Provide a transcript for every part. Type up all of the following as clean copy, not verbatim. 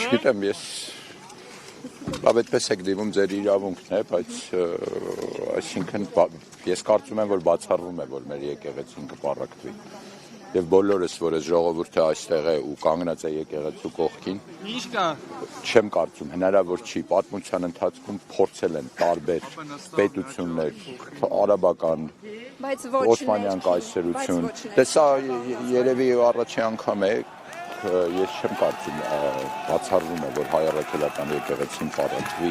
Չգիտեմ, ես այդպես եք դիմում ձեր իրավունքն է, բայց այսինքն ես կարծում եմ, որ բացառվում է, որ մեր եկեղեցին կպառակտվի։ Եվ բոլորս, որ այս ժողովուրդը այստեղ է ու կանգնած է եկեղեցու կողքին, չեմ կարծում, հնարավոր չի, պատմության ընթացքում փորձել են տարբեր պետություններ, արաբական, օսմանյան կայսրություն, դե սա երևի առաջի անգամ է, ես չեմ կարծում բացառվում է, որ հայ առաքելական եկեղեցին պառակտվի,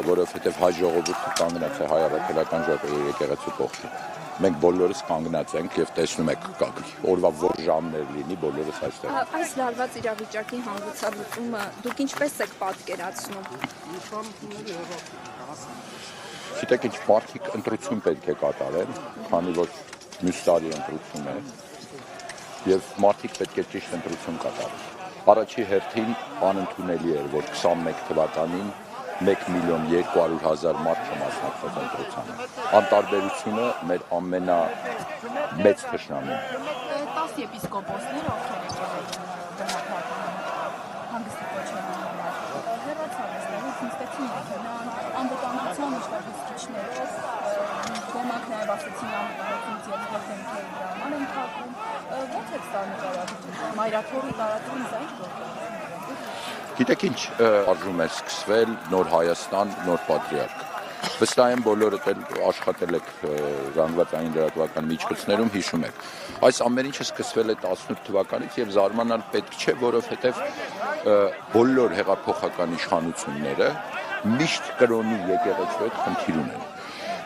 որովհետև հայ ժողովուրդը կանգնած է հայ առաքելական եկեղեցու կողքին։ Մենք բոլորս կանգնած ենք եւ տեսնում եք օրվա որ ժամներ լինի, բոլորս այստեղ։ Այս լարված իրավիճակի հանգուցալուծումը դուք ինչպես եք պատկերացնում։ Գիտեք ինչ, մարդիկ ընտրություն պետք է կատարեն, քանի որ մյուս տարի ընտրություն է եւ մարդիկ պետք է ճիշտ ընտրություն կատարեն։ Առաջի հերթին անընդունելի էր, որ 21 թվականին 1,200,000 մարդ չմասնակցեց ընտրությանը։ Անտարբերությունը մեր ամենամեծ թշնամին։ 10 եպիսկոպոսներ ովքեր եկել հանգստի կոչման հեռացան այստեղից նստեցին մեքենան, անվտանգության իշխանություններով ոմանք նաև ասեցին անվտանգությունից երկրորդ դեմքերի դրաման են թակում։ Ո՞նց է ստանալու մայրաթորի տարածում զայր Գիտեք ինչ, արժում է սկսվել նոր Հայաստան, նոր պատրիարք։ Վստահ եմ բոլորդ էլ աշխատել եք զանգվածային լրատվական միջոցներում, հիշում եք։ Այս ամեն ինչը սկսվել է 18 թվականից եւ զարմանալ պետք չէ, որովհետեւ բոլոր հեղափոխական իշխանությունները միշտ կրոնի եկեղեցու հետ խնդիր ունեն։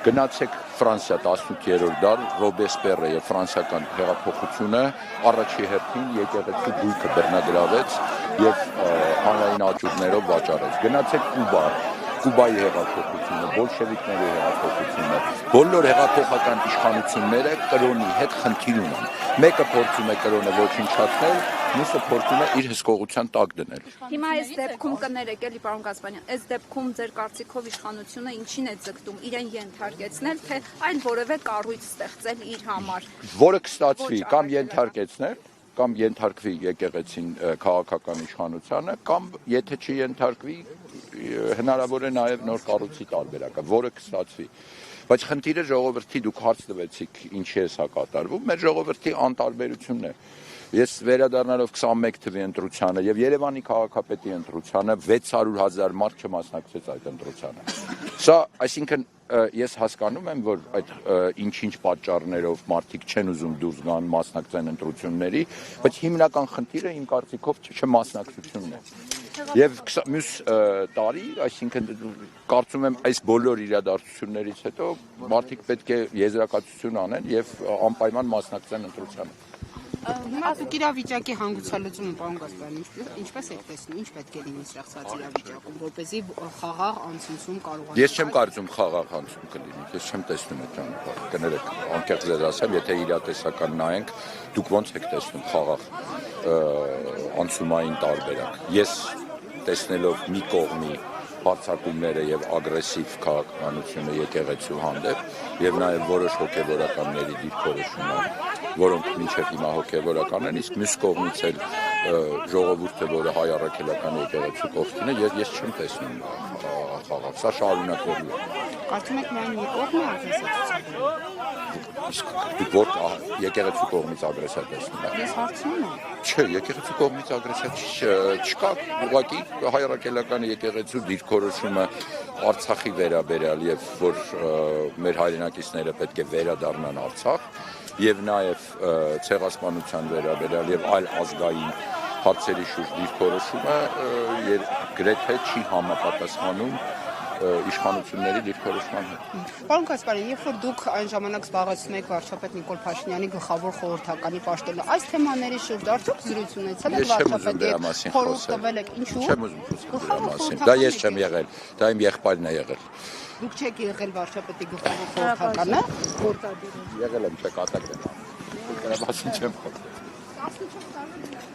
Գնացեք Ֆրանսիա 18-րդ դար, Ռոբեսպերը եւ ֆրանսիական հեղափոխությունը առաջի հերթին եկեղեցու գույքը բռնագրավեց եւ հանրային աճուրներով վաճառեց։ Գնացեք Կուբայի հեղափոխությունը, բոլշևիկների հեղափոխությունը, բոլոր հեղափոխական իշխանությունները կրոնի հետ խնդիր ունեն։ Մեկը փորձում է կրոնը ոչնչացնել, մյուսը փորձում է իր հսկողության տակ դնել։ Հիմա այս դեպքում կներեք էլի պարոն Գասպարյան, այս դեպքում ձեր կարծիքով իշխանությունը ինչին է ձգտում, իրեն ենթարկեցնել, թե այլ որևէ կառույց ստեղծել իր համար։ Որը կստացվի կամ ենթարկեցնել, կամ ենթարկվի եկեղեցին քաղաքական իշխանությանը, կամ եթե չենթարկվի, հնարավոր է նաև նոր կառույցի տարբերակը, որը կստացվի։ Բայց խնդիրը ժողովրդի դուք հարց տվեցիք, ինչի է սա կատարվում, մեր ժողովրդի անտարբերությունն է։ Ես վերադառնալով 21 թվականի ընտրությանը եւ Երևանի քաղաքապետի ընտրությանը 600,000 մարդ չմասնակցեց այդ ընտրությանը։ Սա, այսինքն ես հասկանում եմ, որ այդ ինչ-ինչ պատճառներով մարդիկ չեն ուզում դուրս գան մասնակցեն ընտրությունների, բայց հիմնական խնդիրը իմ կարծիքով չմասնակցությունն է։ Եվ մյուս տարի, այսինքն կարծում եմ այս բոլոր իրադարձություններից հետո մարդիկ պետք է եզրակացություն անեն եւ անպայման մասնակցեն ընտրությանը։ Հիմա դուք իրավիճակի հանգուցալուծումը, պարոն Գասպարյան, ինչպես եք տեսնում, ինչ պետք է լինի ստեղծված իրավիճակում, որպեսզի խաղաղ անցում կարողանա։ Ես չեմ կարծում խաղաղ անցում կլինի, ես չեմ տեսնում այդ ճանապարհը։ Կներեք, անկեղծ ձեզ ասեմ, եթե իրատեսական նայենք, դուք ոնց եք տեսնում խաղաղ անցումային տարբերակ։ Ես տեսնելով մի կողմի հարձակումները եւ ագրեսիվ քաղաքականությունը եկեղեցու հանդեպ եւ նաեւ որոշ հոգեվորականների դիրքորոշումը, որոնք մինչև հիմա հոգեվորական են, իսկ մյուս կողմից էլ ժողովուրդը, որը հայ առաքելական եկեղեցու կողքին է, ես չեմ տեսնում խաղաղ, սա շարունակվելու է։ Կարծում եք միայն մի կողմ է ագրեսիվ։ Իսկ դուք որ եկեղեցու կողմից ագրեսիա տեսնում եք։ Ես հարցնում եմ։ Չէ, եկեղեցու կողմից ագրեսիա չկա, ուղղակի հայ առաքելական եկեղեցու դիրքորոշումը Արցախի վերաբերյալ եւ որ մեր հայրենակիցները պետք է վերադառնան Արցախ եւ նաեւ ցեղասպանության վերաբերյալ եւ այլ ազգային հարցերի շուրջ դիրքորոշումը գրեթե չի համապատասխանում իշխանությունների դիրքորոշման հետ։ Պարոն Գասպարյան, երբ որ դուք այն ժամանակ զբաղեցնում եք վարչապետ Նիկոլ Փաշինյանի գլխավոր խորհրդականի պաշտոնը, այս թեմաների շուրջ արդյոք զրույց ունեցել եք վարչապետի խորհուրդ տվել եք, ինչու՞։ Չեմ ուզում խոսել դրա մասին։ Դա ես չեմ եղել, դա իմ եղբայրն է եղել։ Դուք չեք եղել վարչապետի գլխավոր խորհրդականը։ Եղել եմ, չկատակ եմ։ Դրա մասին չեմ խոսել։ 14 տարի